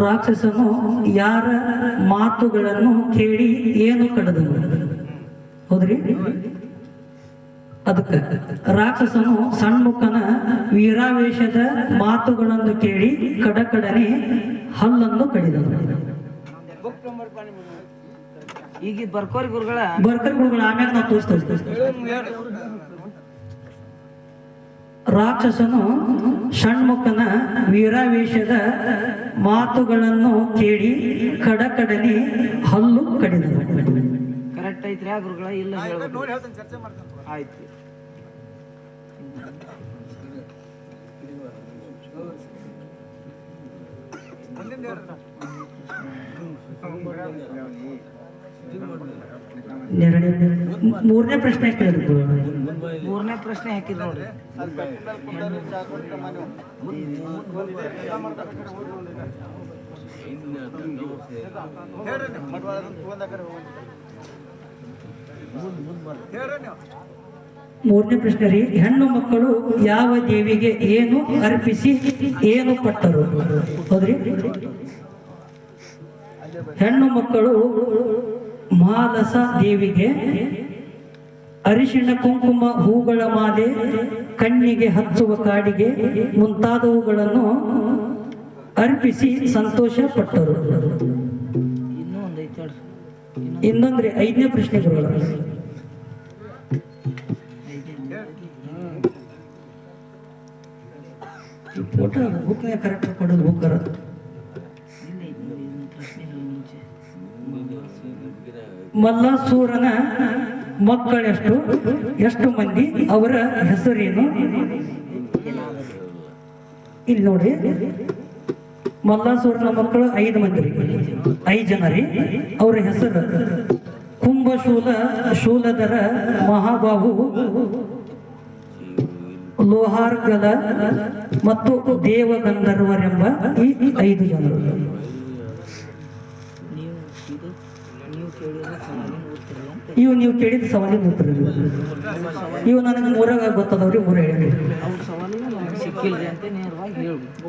ರಾಕ್ಷಸನು ಯಾರ ಮಾತುಗಳನ್ನು ಕೇಳಿ ಏನು ಕಡದನು? ಹೌದ್ರಿ? ಅದಕ್ಕೆ ರಾಕ್ಷಸನು ಸಣ್ಮುಖನ ವೀರಾವೇಶದ ಮಾತುಗಳನ್ನು ಕೇಳಿ ಕಡಕಡನೆ ಹಲ್ಲನ್ನು ಕಡಿದನು. ಈಗ ಬರ್ಕೋರಿ ಗುರುಗಳ ಆಮ್ಯಾಗ ನಾವು ತೋರಿಸ್ತೇವೆ. ರಾಕ್ಷಸನು ಷಣ್ಮುಖನ ವೀರಾವೇಶದ ಮಾತುಗಳನ್ನು ಕೇಳಿ ಕಡಕಡನೆ ಹಲ್ಲು ಕಡಿದನು. ಕರೆಕ್ಟ್ ಐತ್ರಿ ಗುರುಗಳ? ಇಲ್ಲ ಆಯ್ತು. ಮೂರನೇ ಪ್ರಶ್ನೆ ಕೇಳಿದ್ರು. ಮೂರನೇ ಪ್ರಶ್ನೆ ಹಾಕಿದ್ ನೋಡ್ರಿ. ಮೂರನೇ ಪ್ರಶ್ನೆ ರೀ, ಹೆಣ್ಣು ಮಕ್ಕಳು ಯಾವ ದೇವಿಗೆ ಏನು ಅರ್ಪಿಸಿ ಏನು ಪಟ್ಟರು? ಹೌದ್ರಿ? ಹೆಣ್ಣು ಮಕ್ಕಳು ಮಹಾಲಸ ದೇವಿಗೆ ಅರಿಶಿಣ ಕುಂಕುಮ ಹೂಗಳ ಮಾಲೆ, ಕಣ್ಣಿಗೆ ಹಚ್ಚುವ ಕಾಡಿಗೆ ಮುಂತಾದವುಗಳನ್ನು ಅರ್ಪಿಸಿ ಸಂತೋಷ ಪಟ್ಟರು. ಇನ್ನೊಂದ್ರಿ ಐದನೇ ಪ್ರಶ್ನೆಗಳು. ಫೋಟೋ ಬುಕ್ನೇ ಕರೆಕ್ಟ್ ಕೊಡೋದು ಬುಕ್ಕರ. ಮಲ್ಲಾಸೂರನ ಮಕ್ಕಳೆಷ್ಟು? ಎಷ್ಟು ಮಂದಿ? ಅವರ ಹೆಸರೇನು? ಇಲ್ಲಿ ನೋಡ್ರಿ, ಮಲ್ಲಾಸೂರನ ಮಕ್ಕಳು 5 ಮಂದಿ ರೀ, 5 ಜನ ರೀ. ಅವರ ಹೆಸರು ಕುಂಭಶೂಲ, ಶೂಲಧರ, ಮಹಾಬಾಹು, ಲೋಹಾರ್ಗಲ ಮತ್ತು ದೇವಗಂಧರ್ವರೆಂಬ ಈ 5 ಜನರು. ಇವು ನೀವು ಕೇಳಿದ ಸವಾಲಿನ ಉತ್ತರ. ಇವು ನನಗೆ ಮೂರಾಗ ಗೊತ್ತದವ್ರಿ, 3 ಹೇಳಿ. ಸಿಕ್ಕಿಲ್ರಿ ಅಂತ ನೇರವಾಗಿ ಹೇಳ್ಬೇಕು.